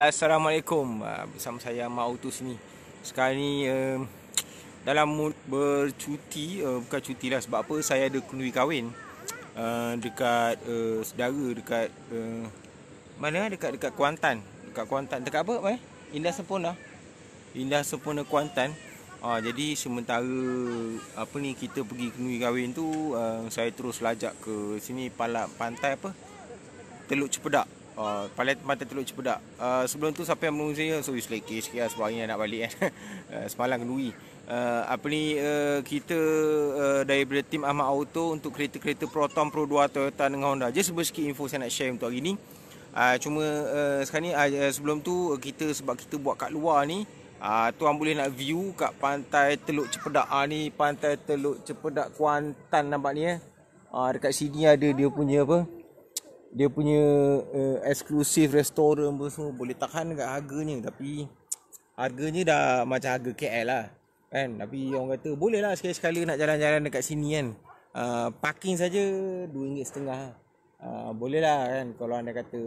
Assalamualaikum, bersama saya Mak Auto sini. Sekarang ni dalam mood bercuti, bukan cuti lah, sebab apa, saya ada kenduri kahwin dekat saudara dekat mana, dekat Kuantan. Dekat Kuantan, dekat apa, Indah Sempurna. Indah Sempurna Kuantan. Jadi sementara apa ni, kita pergi kenduri kahwin tu, saya terus lajak ke sini, pantai apa, Teluk Cepedak. Pantai Teluk Cepedak. Sebelum tu siapa yang menunggu saya, so selekeh sikit lah sebab hari ni nak balik kan. Semalam kenduri. Kita daripada tim Ahmad Auto untuk kereta-kereta Proton Pro 2 Toyota dengan Honda. Just sikit info saya nak share untuk hari ni. Sekarang ni sebelum tu kita, sebab kita buat kat luar ni, tuan boleh nak view kat pantai Teluk Cepedak. Ni pantai Teluk Cepedak Kuantan, nampak ni dekat sini ada dia punya apa, dia punya eksklusif restoran apa semua. Boleh tahan dekat harganya, tapi harganya dah macam harga KL lah kan. Tapi orang kata boleh lah sekali-sekala nak jalan-jalan dekat sini kan. Parking saja RM2.5. Boleh lah kan, kalau anda kata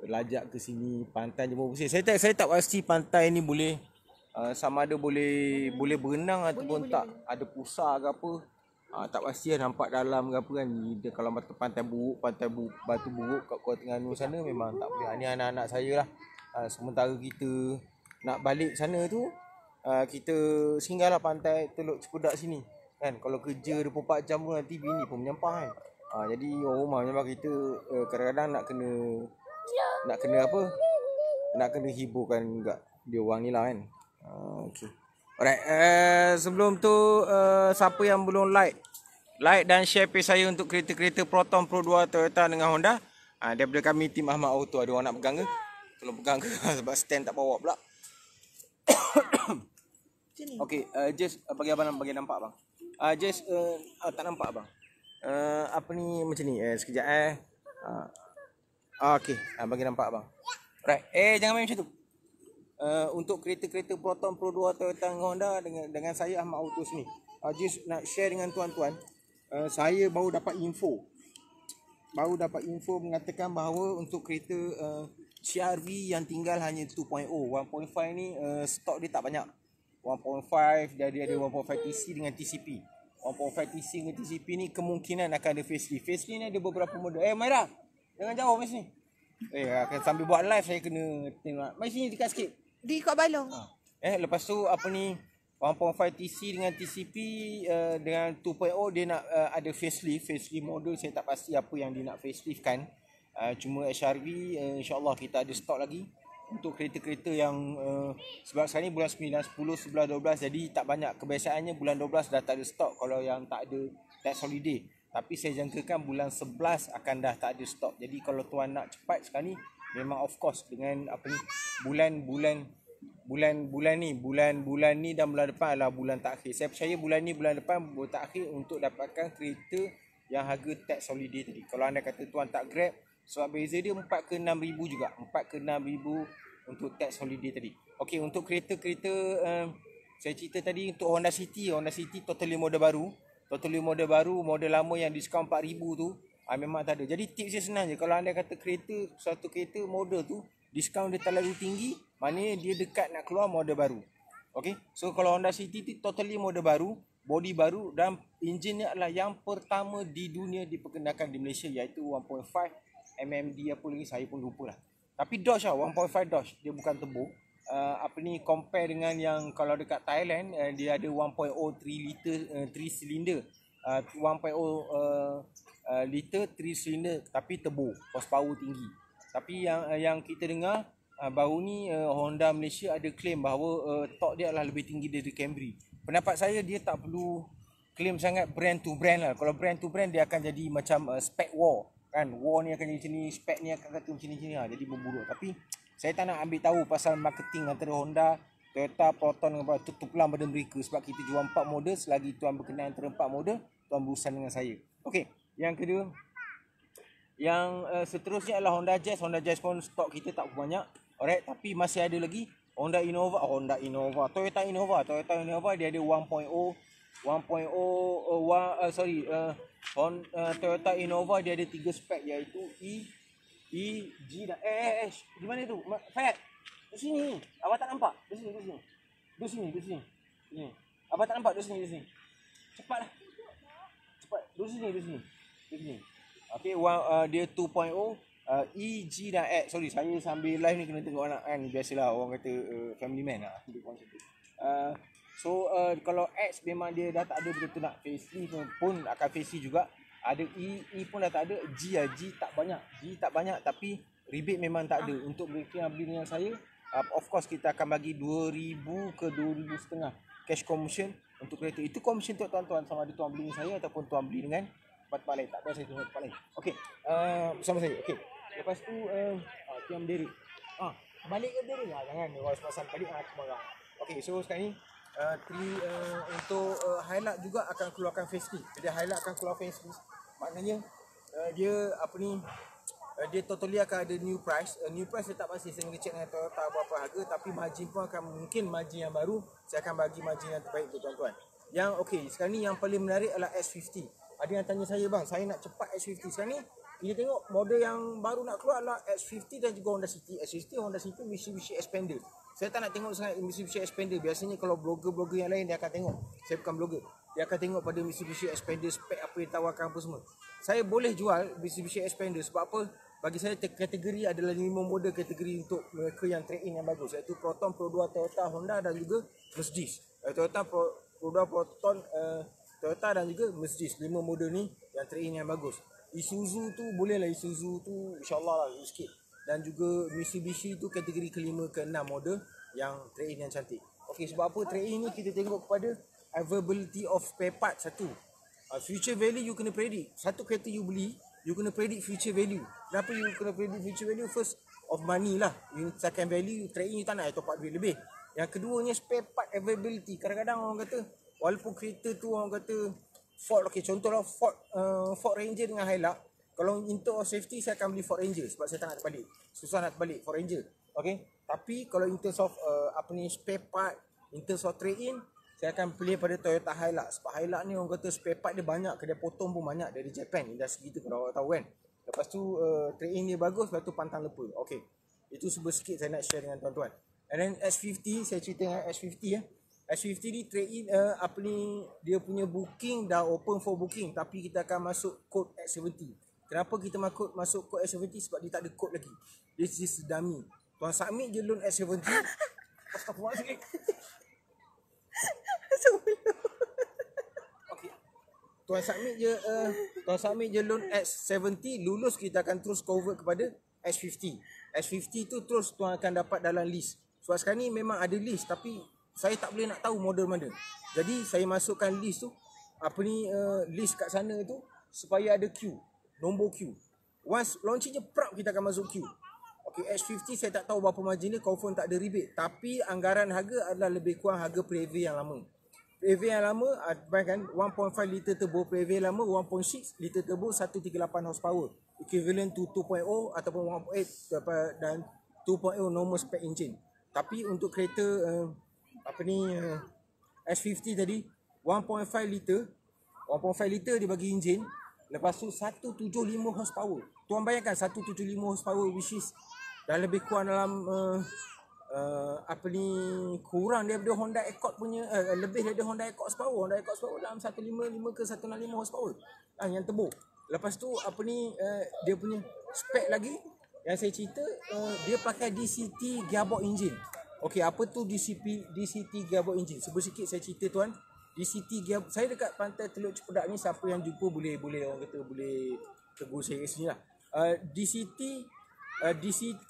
lajak ke sini pantai Jempol Bersih. Saya tak pasti pantai ni boleh sama ada boleh berenang ataupun tak, ada pusar ke apa. Tak pasti lah, nampak dalam ke apa kan. Kalau pantai buruk, Batu Buruk kat Kuala Terengganu sana memang tak boleh. Ni anak-anak saya lah. Sementara kita nak balik sana tu, kita singgahlah pantai Teluk Cepedak sini kan. Kalau kerja 24 jam pun nanti bini pun menyampah kan. Jadi orang rumah menyampah kita, kadang-kadang nak kena apa, nak kena hiburkan juga dia orang ni lah kan. Okay. Alright, sebelum tu siapa yang belum like dan share page saya untuk kereta-kereta Proton Pro 2 Toyota dengan Honda, daripada kami tim Ahmad Auto. Ada orang nak pegang ke? Tolong pegang ke? Sebab stand tak bawa pula. Okay, just bagi abang, bagi nampak bang. Just tak nampak bang. Apa ni macam ni, sekejap okay, bagi nampak bang. Right, jangan main macam tu. Untuk kereta-kereta Proton Pro 2 Toyota dengan Honda dengan saya Ahmad Auto sini. Just nak share dengan tuan-tuan. Saya baru dapat info mengatakan bahawa untuk kereta CR-V yang tinggal hanya 2.0, 1.5 ni stok dia tak banyak. 1.5 dia ada 1.5 TC dengan TCP. 1.5 TC dengan TCP ni kemungkinan akan ada facelift. Facelift ni ada beberapa model. Maira, jangan jauh mai sini. Sambil buat live saya kena tengok. Mai sini dekat sikit. Di Kok Balong. Lepas tu apa ni, 1.5 TC dengan TCP dengan 2.0 dia nak ada facelift model. Saya tak pasti apa yang dia nak facelift kan. Cuma HRV insyaAllah kita ada stok lagi untuk kereta-kereta yang sebab sekarang ni bulan 9, 10, 11, 12, jadi tak banyak. Kebiasaannya bulan 12 dah tak ada stok kalau yang tak ada tax holiday. Tapi saya jangkakan bulan 11 akan dah tak ada stok. Jadi kalau tuan nak cepat sekarang ni, memang of course dengan apa ni, bulan ni dan bulan depan adalah bulan takhir. Saya percaya bulan depan bulan takhir untuk dapatkan kereta yang harga tax holiday tadi. Kalau anda kata tuan tak Grab, sebab beza dia 4 ke 6 ribu juga. 4 ke 6 ribu untuk tax holiday tadi. Okey, untuk kereta-kereta saya cerita tadi, untuk Honda City totally model baru. Model lama yang diskaun 4 ribu tu memang tak ada. Jadi tips dia senang je. Kalau anda kata satu kereta model tu diskaun dia terlalu tinggi, maknanya dia dekat nak keluar model baru. Okay, so kalau Honda City tu totally model baru, body baru, dan enjin adalah yang pertama di dunia diperkenalkan di Malaysia, iaitu 1.5 MMD apa lagi saya pun lupa lah. Tapi Dodge lah, 1.5 Dodge, dia bukan turbo. Compare dengan yang kalau dekat Thailand, dia ada 1.0 3 liter 3 silinder, 1.0 liter 3 silinder tapi turbo, horsepower tinggi. Tapi yang kita dengar baru ni, Honda Malaysia ada claim bahawa torque dia adalah lebih tinggi dari Camry. Pendapat saya dia tak perlu claim sangat brand to brand lah. Kalau brand to brand dia akan jadi macam spec war kan. War ni akan jadi macam ni, spec ni akan kata macam ni lah, jadi berburuk. Tapi saya tak nak ambil tahu pasal marketing antara Honda, Toyota, Proton dengan tutup pada mereka. Sebab kita jual 4 model, selagi tuan berkenaan antara 4 model, tuan berurusan dengan saya. Okey, yang kedua, yang seterusnya adalah Honda Jazz. Honda Jazz pun stok kita tak banyak. Alright, tapi masih ada lagi Toyota Innova dia ada 1.0 Toyota Innova dia ada 3 spek, iaitu E, G dan di mana tu? Fayat. sini. Abang tak nampak? Duduk sini, duduk sini. Duduk sini, duduk sini. Sini. Abang tak nampak? Duduk sini, duduk sini. Cepatlah. Cepat. Duduk sini, duduk sini. Duduk sini. Okay, dia 2.0. E, G dan X. Sorry, saya sambil live ni kena tengok anak kan. Biasalah orang kata family man lah. Kalau X memang dia dah tak ada betul-betul nak facelift pun akan facelift juga. Ada E pun dah tak ada. G tak banyak. G tak banyak tapi rebate memang tak ada. Untuk mereka yang beli dengan saya, of course kita akan bagi 2,000 ke 2,500 cash commission untuk kereta. Itu commission untuk tuan-tuan, sama ada tuan beli dengan saya ataupun tuan beli dengan tempat lain. Tak apa, saya tengok tempat lain. Okey, bersama saya. Okey. Lepas tu Tiam Derek. Balik ke Derek lah. Jangan orang semasa balik marah. Okey, so sekarang ni untuk highlight juga akan keluarkan facelift. Jadi highlight akan keluar facelift. Maknanya dia dia totally akan ada new price. New price saya tak pasti, saya kena check dengan Toyota berapa harga, tapi margin pun akan mungkin margin yang baru. Saya akan bagi margin yang terbaik untuk tuan-tuan. Yang okey, sekarang ni yang paling menarik adalah S50. Ada yang tanya saya, bang, saya nak cepat S50. Sekarang ni kita tengok model yang baru nak keluar adalah S50 dan juga Honda City. S50, Honda City, Mitsubishi Xpander. Saya tak nak tengok sangat Mitsubishi Xpander. Biasanya kalau blogger-blogger yang lain dia akan tengok. Saya bukan blogger. Dia akan tengok pada Mitsubishi Xpander, spek apa yang tawarkan apa semua. Saya boleh jual Mitsubishi Xpander sebab apa? Bagi saya kategori adalah 5 model kategori untuk mereka yang trade-in yang bagus, iaitu Proton, Pro 2, Toyota, Honda dan juga Mercedes. Toyota, Pro 2, Proton, Toyota dan juga Mercedes. 5 model ni yang trade-in yang bagus. Isuzu tu boleh lah, Isuzu tu insyaAllah lah sikit. Dan juga Mitsubishi tu kategori kelima ke 6 model yang trade-in yang cantik. Okey, sebab apa trade-in ni kita tengok kepada availability of spare part satu. Future value you kena predict. Satu kereta you beli, you kena predict future value. Kenapa you kena predict future value? First of money lah. You second value, trade-in you tak nak top up duit lebih. Yang keduanya spare part availability. Kadang-kadang orang kata walaupun kereta tu orang kata Ford, okey, contohlah Ford Ranger dengan Hilux. Kalau in terms of safety saya akan beli Ford Ranger sebab saya tak nak terbalik. Susah nak terbalik Ford Ranger. Okey. Tapi kalau in terms of spare part, in terms of trade-in, saya akan pilih pada Toyota Hilux. Sebab Hilux ni orang kata spare part dia banyak, kedai potong pun banyak dari Japan. Industri kita kalau awak tahu kan. Lepas tu trade-in dia bagus, lepas tu pantang lepa. Okey. Itu sikit saya nak share dengan tuan-tuan. And then S50, saya cerita dengan S50 ya. S50 ni trade-in dia punya booking dah open for booking, tapi kita akan masuk kod S70. Kenapa kita masuk kod S70? Sebab dia tak ada kod lagi. This is dummy. Tuan submit je loan S70. Astagfirullahaladzim. Okay. Tuan submit je loan S70, lulus kita akan terus convert kepada S50. S50 tu terus tuan akan dapat dalam list. Sebab sekarang ni memang ada list tapi saya tak boleh nak tahu model mana. Jadi saya masukkan list tu, list kat sana tu supaya ada queue, nombor queue. Once launching je kita akan masuk queue. Okey, S50 saya tak tahu berapa margin dia, confirm tak ada rebate. Tapi anggaran harga adalah lebih kurang harga Previa yang lama. Previa yang lama kan 1.5 liter turbo, Previa lama 1.6 liter turbo 138 horsepower. Equivalent to 2.0 ataupun 1.8 dan 2.0 normal spec engine. Tapi untuk kereta S50 tadi 1.5 liter dia bagi enjin, lepas tu 175 horsepower. Tuan bayangkan 175 horsepower which is dah lebih kurang dalam kurang daripada Honda Accord punya, lebih daripada Honda Accord horsepower. Honda Accord horsepower dalam 155 ke 165 horsepower yang turbo. Lepas tu dia punya spek lagi yang saya cerita, dia pakai DCT gearbox engine. Okey, apa tu DCT gearbox engine? Sebut sikit saya cerita tuan. DCT gearbox, saya dekat pantai Teluk Cepedak ni, siapa yang jumpa boleh orang kata boleh tegur saya kat sini lah. DCT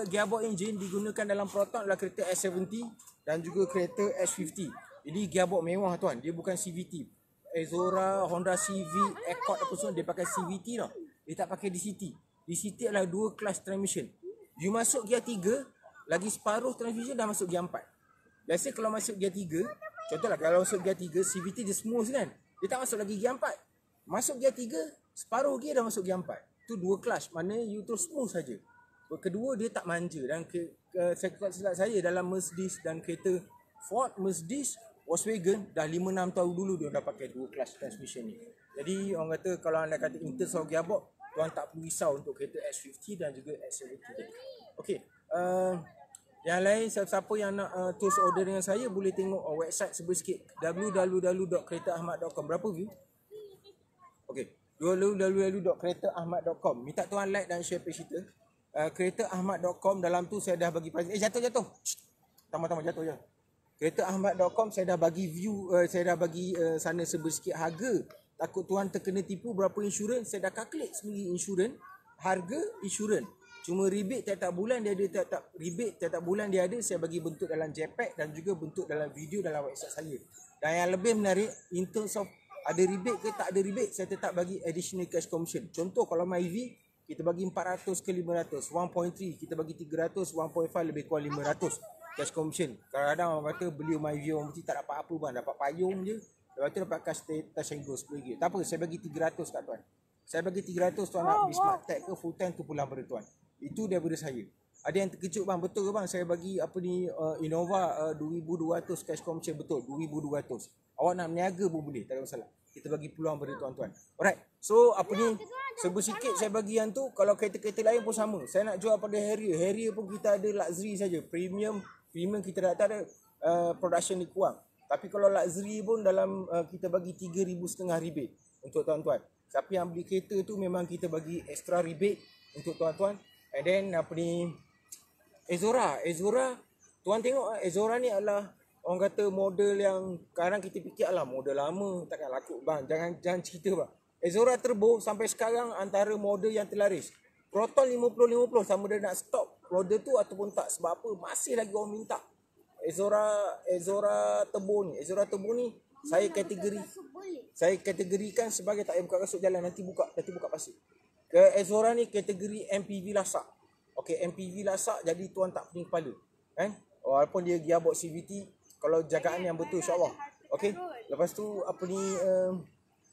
gearbox engine digunakan dalam Proton adalah kereta S70 dan juga kereta S50. Jadi gearbox mewah tuan, dia bukan CVT. Ezora, Honda CV, Accord apa semua dia pakai CVT tau. Dia tak pakai DCT. DCT adalah dual clutch transmission. You masuk gear 3, lagi separuh transmission dah masuk gear 4. Biasa kalau masuk gear 3, contohlah kalau masuk gear 3, CVT dia smooth kan. Dia tak masuk lagi gear 4. Masuk gear 3, separuh gear dah masuk gear 4. Tu dual clutch, mana you terus smooth saja. Kedua, dia tak manja. Dan silap saya dalam Mercedes dan kereta Ford, Mercedes, Volkswagen dah 5-6 tahun dulu dia dah pakai dual clutch transmission ni. Jadi orang kata kalau anda kata in terms of gearbox, tuan tak perlu risau untuk kereta S50 dan juga S70. Okey. Yang lain siapa yang nak terus order dengan saya boleh tengok website sikit www.keretaahmad.com. Berapa view? Okey, www.keretaahmad.com. Minta tuan like dan share page kita. Keretaahmad.com, dalam tu saya dah bagi price. Jatuh. Tambah jatuh je. Keretaahmad.com saya dah bagi view, saya dah bagi sana sikit harga. Takut tuan terkena tipu berapa insurans, saya dah calculate sendiri insurans, harga insurans. Cuma rebate tiap-tiap bulan dia ada, tiap-tiap bulan dia ada, saya bagi bentuk dalam JPEG dan juga bentuk dalam video dalam website saya. Dan yang lebih menarik, in terms of ada rebate ke tak ada rebate, saya tetap bagi additional cash commission. Contoh kalau MyV, kita bagi 400 ke 500, 1.3 kita bagi 300, 1.5 lebih kurang 500 cash commission. Kadang-kadang orang kata beli MyV orang mesti tak dapat apa bang, dapat payung je. Lepas tu dapat cash touch and go RM10. Tak apa, saya bagi 300 kat tuan. Saya bagi 300, tuan nak beli smart tag ke full time tu pulang pada tuan. Itu daripada saya. Ada yang terkejut bang, betul ke bang saya bagi Innova 2200 cash commission, betul 2200. Awak nak berniaga pun boleh, tak ada masalah. Kita bagi peluang pada tuan-tuan. Alright. So sikit saya bagi yang tu. Kalau kereta-kereta lain pun sama. Saya nak jual pada Harrier. Harrier pun kita ada luxury saja. Premium kita tak ada production ni kurang. Tapi kalau luxury pun dalam kita bagi 3,500 rebate untuk tuan-tuan. Siapa yang beli kereta tu memang kita bagi extra rebate untuk tuan-tuan. And then Ezora, tuan tengok Ezora ni adalah orang kata model yang sekarang kita fikir lah model lama takkan laku bang. Jangan cerita bang. Ezora Turbo sampai sekarang antara model yang terlaris. Proton 50-50 sama ada nak stop model tu ataupun tak, sebab apa masih lagi orang minta. Ezora Turbo ni saya kategorikan sebagai tak payah buka kasut jalan, nanti buka pasir. Ezora ni kategori MPV lasak. Okey, MPV lasak jadi tuan tak pening kepala. Kan? Walaupun dia gearbox CVT, kalau jagaan yang betul insya-Allah. Okey. Lepas tu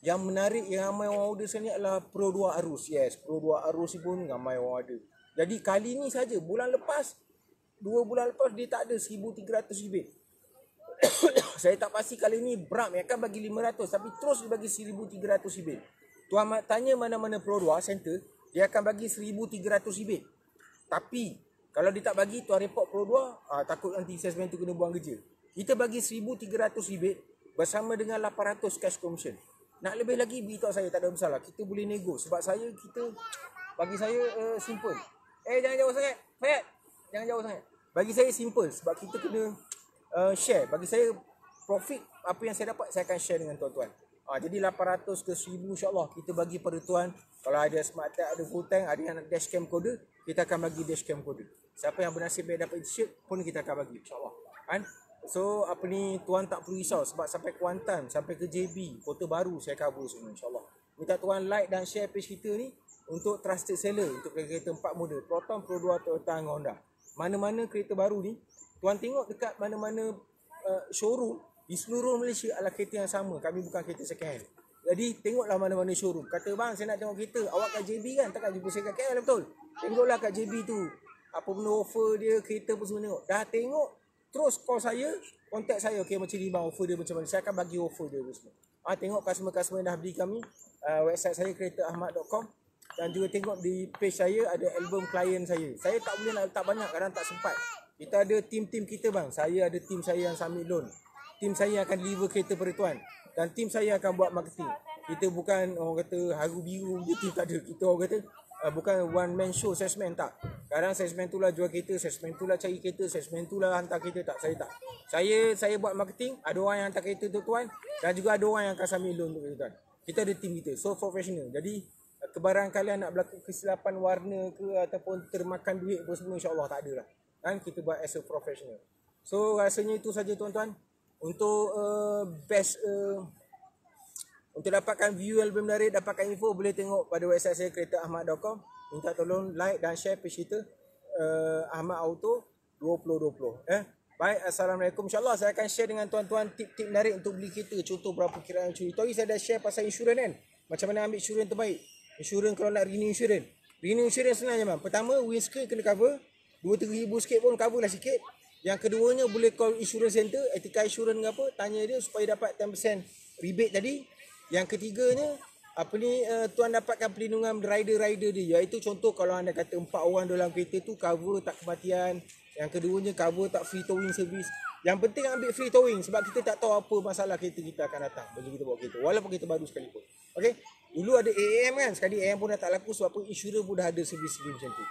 yang menarik yang ramai orang order sekarang ni adalah Pro 2 Arus. Yes, Pro 2 Arus pun ramai orang ada. Jadi kali ni saja bulan lepas 2 bulan lepas dia tak ada 1,300 rebate. Saya tak pasti kali ni Bram yang akan bagi 500 tapi terus dia bagi 1,300 rebate. Tuan tanya mana-mana Pro 2 center, dia akan bagi 1,300 rebate. Tapi kalau dia tak bagi, tuan report Pro 2, takut nanti salesman tu kena buang kerja. Kita bagi 1,300 rebate bersama dengan 800 cash commission. Nak lebih lagi beritahu saya, tak ada masalah. Kita boleh nego sebab bagi saya simple. Jangan jauh sangat. Fayat, jangan jauh sangat. Bagi saya simple sebab kita kena share. Bagi saya profit apa yang saya dapat saya akan share dengan tuan-tuan. Jadi 800 ke 1,000 insya-Allah kita bagi pada tuan. Kalau ada smart tag, ada full tank, ada yang nak dashcam kode, kita akan bagi dashcam kode. Siapa yang bernasib baik dapat t-shirt pun kita akan bagi insya-Allah. Kan? So tuan tak perlu risau sebab sampai Kuantan, sampai ke JB, Kota Baru saya cover semua insya-Allah. Minta tuan like dan share page kita ni untuk trusted seller untuk kereta 4 model, Proton, Pro 2, Toyota dan Honda. Mana-mana kereta baru ni, tuan tengok dekat mana-mana showroom di seluruh Malaysia adalah kereta yang sama. Kami bukan kereta second hand. Jadi tengoklah mana-mana showroom. Kata bang saya nak tengok kereta, awak kat JB kan, takkan jumpa saya kat KL betul. Tengoklah kat JB tu. Apa benda offer dia, kereta apa semua tengok. Dah tengok, terus call saya, contact saya. Okey macam ni bang, offer dia macam mana. Saya akan bagi offer dia semua. Tengok customer-customer yang dah beli kami. Website saya keretaahmad.com. Dan juga tengok di page saya ada album klien saya. Saya tak boleh nak letak banyak, kadang tak sempat. Kita ada tim-tim kita bang. Saya ada tim saya yang submit loan. Tim saya akan deliver kereta pada tuan. Dan tim saya akan buat marketing. Kita bukan orang kata haru biru gitu, tak ada. Kita orang kata bukan one man show salesman, tak. Kadang salesman tu lah jual kereta, salesman tu lah cari kereta, salesman tu lah hantar kereta, tak. Saya tak. Saya buat marketing, ada orang yang hantar kereta tu tuan. Dan juga ada orang yang akan submit loan untuk tuan. Kita ada tim kita, so professional. Jadi kebarang kalian nak berlaku kesilapan warna ke ataupun termakan duit pun semua insya-Allah tak ada lah. Kan kita buat as a professional. So rasanya itu saja tuan-tuan. Untuk untuk dapatkan view yang lebih menarik, dapatkan info boleh tengok pada website saya keretaahmad.com. Minta tolong like dan share page kita Ahmad Auto 2020. Baik, assalamualaikum. InsyaAllah saya akan share dengan tuan-tuan tip-tip menarik untuk beli kereta. Contoh berapa kiraan curi. Tadi saya dah share pasal insurans kan. Macam mana ambil insurans terbaik. Insurans kalau nak renew insurans. Renew insurans senang je bang. Pertama windscreen kena cover. 2-3 ribu sikit pun cover lah sikit. Yang keduanya boleh call insurance center, Etika Insurance ke apa, tanya dia supaya dapat 10% rebate tadi. Yang ketiganya, tuan dapatkan perlindungan rider dia. Iaitu contoh kalau anda kata 4 orang dalam kereta tu cover tak kematian, Yang keduanya cover tak free towing service. Yang penting ambil free towing sebab kita tak tahu apa masalah kereta kita akan datang bagi kita bawa kereta. Walaupun kita baru sekalipun. Okey. Dulu ada AM kan, sekarang AM pun dah tak laku sebab apa insurans pun dah ada servis macam tu.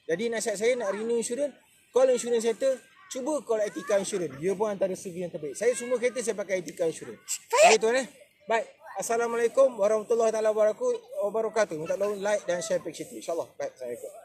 Jadi nasihat saya nak renew insurans, call insurance center, cuba call Etika Insurance. Dia pun antara servis yang terbaik. Saya semua kereta saya pakai Etika Insurance. Okey tuan Baik. Assalamualaikum warahmatullahi wabarakatuh. Minta tolong like dan share page kita. InsyaAllah. Baik. Assalamualaikum.